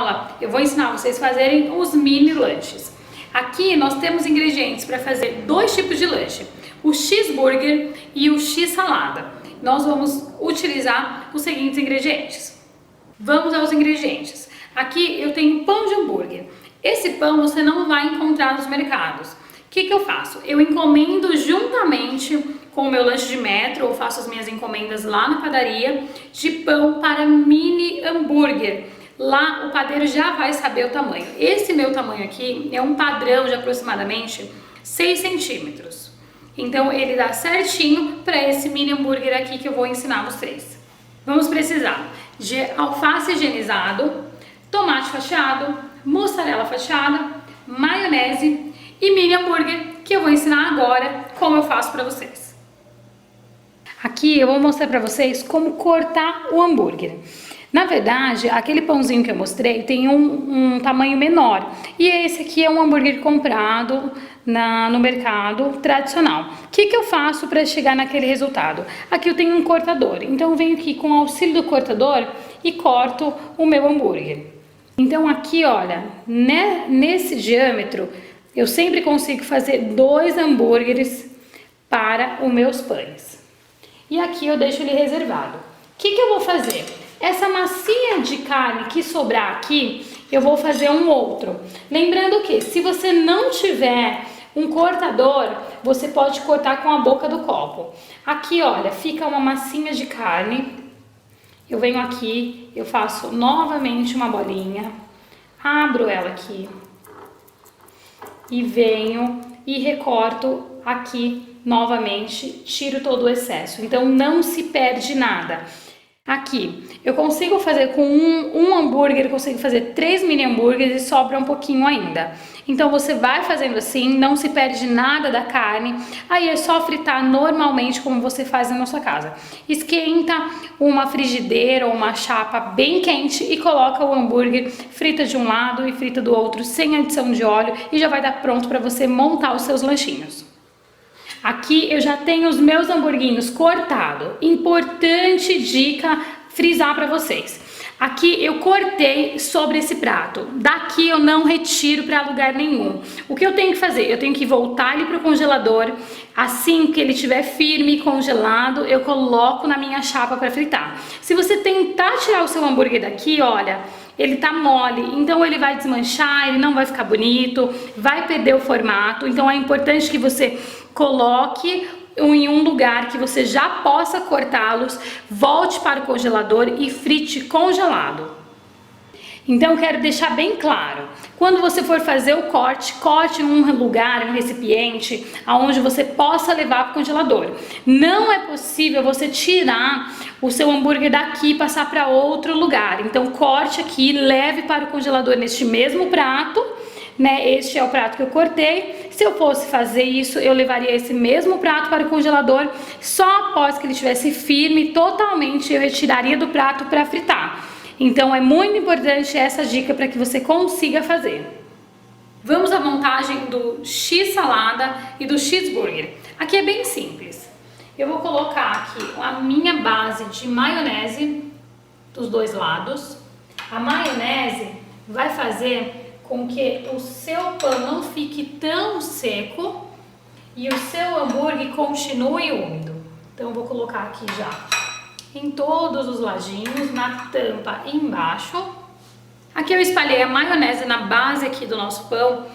aula eu vou ensinar vocês a fazerem os mini lanches. Aqui nós temos ingredientes para fazer dois tipos de lanche, o cheeseburger e o x-salada. Nós vamos utilizar os seguintes ingredientes. Vamos aos ingredientes. Aqui eu tenho pão de hambúrguer. Esse pão você não vai encontrar nos mercados. O que eu faço? Eu encomendo juntamente com o meu lanche de metro, ou faço as minhas encomendas lá na padaria, de pão para mini hambúrguer. Lá o padeiro já vai saber o tamanho. Esse meu tamanho aqui é um padrão de aproximadamente 6 centímetros. Então ele dá certinho para esse mini hambúrguer aqui que eu vou ensinar vocês. Vamos precisar de alface higienizado, tomate fatiado, mussarela fatiada, maionese e mini hambúrguer, que eu vou ensinar agora como eu faço para vocês. Aqui eu vou mostrar para vocês como cortar o hambúrguer. Na verdade, aquele pãozinho que eu mostrei tem um tamanho menor. E esse aqui é um hambúrguer comprado no mercado tradicional. O que eu faço para chegar naquele resultado? Aqui eu tenho um cortador. Então eu venho aqui com o auxílio do cortador e corto o meu hambúrguer. Então aqui, olha, nesse diâmetro, eu sempre consigo fazer 2 hambúrgueres para os meus pães. E aqui eu deixo ele reservado. O que eu vou fazer? Essa massinha de carne que sobrar aqui, eu vou fazer um outro. Lembrando que se você não tiver um cortador, você pode cortar com a boca do copo. Aqui, olha, fica uma massinha de carne. Eu venho aqui, eu faço novamente uma bolinha, abro ela aqui e venho e recorto aqui novamente, tiro todo o excesso. Então não se perde nada. Aqui, eu consigo fazer com um hambúrguer, eu consigo fazer 3 mini hambúrgueres e sobra um pouquinho ainda. Então você vai fazendo assim, não se perde nada da carne. Aí é só fritar normalmente como você faz na sua casa. Esquenta uma frigideira ou uma chapa bem quente e coloca o hambúrguer, frita de um lado e frita do outro sem adição de óleo e já vai dar pronto para você montar os seus lanchinhos. Aqui eu já tenho os meus hamburguinhos cortados. Importante dica frisar para vocês. Aqui eu cortei sobre esse prato. Daqui eu não retiro para lugar nenhum. O que eu tenho que fazer? Eu tenho que voltar ele para o congelador. Assim que ele estiver firme e congelado, eu coloco na minha chapa para fritar. Se você tentar tirar o seu hambúrguer daqui, olha, ele tá mole, então ele vai desmanchar, ele não vai ficar bonito, vai perder o formato. Então é importante que você coloque em um lugar que você já possa cortá-los, volte para o congelador e frite congelado. Então quero deixar bem claro, quando você for fazer o corte, corte em um lugar, um recipiente, aonde você possa levar para o congelador. Não é possível você tirar o seu hambúrguer daqui e passar para outro lugar. Então corte aqui, leve para o congelador neste mesmo prato, né? Este é o prato que eu cortei. Se eu fosse fazer isso, eu levaria esse mesmo prato para o congelador. Só após que ele estivesse firme, totalmente, eu retiraria do prato para fritar. Então é muito importante essa dica para que você consiga fazer. Vamos à montagem do x-salada e do cheeseburger. Aqui é bem simples. Eu vou colocar aqui a minha base de maionese dos dois lados. A maionese vai fazer com que o seu pão não fique tão seco e o seu hambúrguer continue úmido. Então eu vou colocar aqui já em todos os ladinhos, na tampa embaixo. Aqui eu espalhei a maionese na base aqui do nosso pão.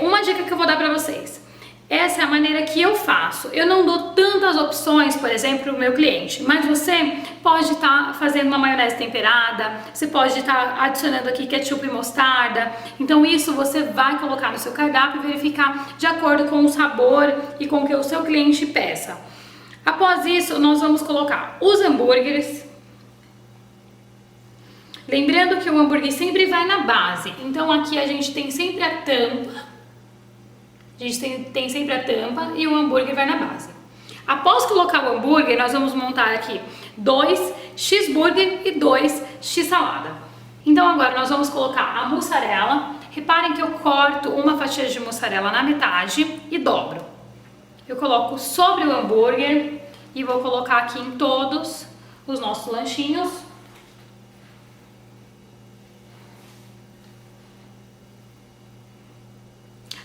Uma dica que eu vou dar pra vocês. Essa é a maneira que eu faço. Eu não dou tantas opções, por exemplo, para o meu cliente, mas você pode estar fazendo uma maionese temperada, você pode estar adicionando aqui ketchup e mostarda. Então isso você vai colocar no seu cardápio e verificar de acordo com o sabor e com o que o seu cliente peça. Após isso, nós vamos colocar os hambúrgueres. Lembrando que o hambúrguer sempre vai na base, então aqui a gente tem sempre a tampa. A gente tem sempre a tampa e o hambúrguer vai na base. Após colocar o hambúrguer, nós vamos montar aqui 2 cheeseburger e 2 x-salada. Então agora nós vamos colocar a mussarela. Reparem que eu corto uma fatia de mussarela na metade e dobro. Eu coloco sobre o hambúrguer e vou colocar aqui em todos os nossos lanchinhos.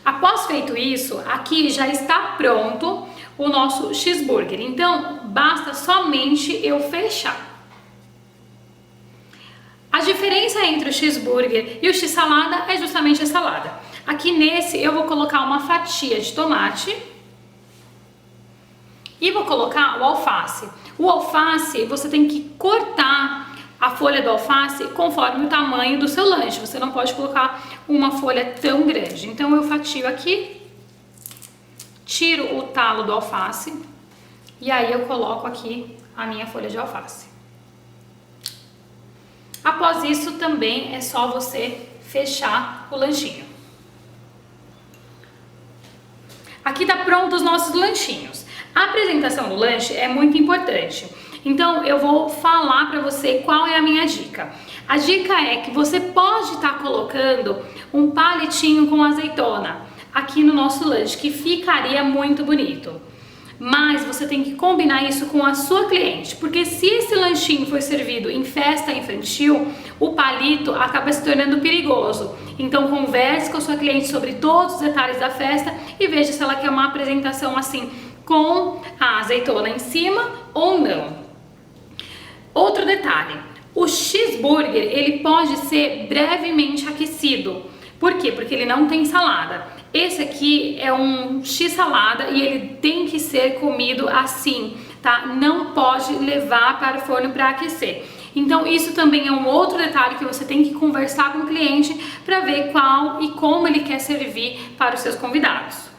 Após feito isso, aqui já está pronto o nosso cheeseburger. Então, basta somente eu fechar. A diferença entre o cheeseburger e o x-salada é justamente a salada. Aqui nesse eu vou colocar uma fatia de tomate e vou colocar o alface. O alface você tem que cortar a folha do alface conforme o tamanho do seu lanche. Você não pode colocar uma folha tão grande. Então eu fatio aqui, tiro o talo do alface e aí eu coloco aqui a minha folha de alface. Após isso também é só você fechar o lanchinho. Aqui tá pronto os nossos lanchinhos. A apresentação do lanche é muito importante. Então eu vou falar para você qual é a minha dica. A dica é que você pode estar colocando um palitinho com azeitona aqui no nosso lanche, que ficaria muito bonito. Mas você tem que combinar isso com a sua cliente, porque se esse lanchinho for servido em festa infantil, o palito acaba se tornando perigoso. Então converse com a sua cliente sobre todos os detalhes da festa e veja se ela quer uma apresentação assim com a azeitona em cima ou não. Outro detalhe, o cheeseburger ele pode ser brevemente aquecido. Por quê? Porque ele não tem salada. Esse aqui é um x-salada e ele tem que ser comido assim, tá? Não pode levar para o forno para aquecer. Então isso também é um outro detalhe que você tem que conversar com o cliente para ver qual e como ele quer servir para os seus convidados.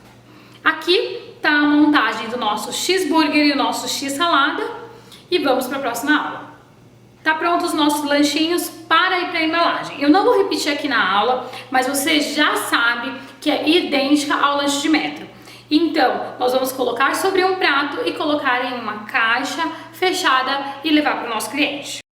Aqui tá a montagem do nosso cheeseburger e o nosso x-salada e vamos para a próxima aula. Tá pronto os nossos lanchinhos para ir para a embalagem. Eu não vou repetir aqui na aula, mas você já sabe que é idêntica ao lanche de metro. Então, nós vamos colocar sobre um prato e colocar em uma caixa fechada e levar para o nosso cliente.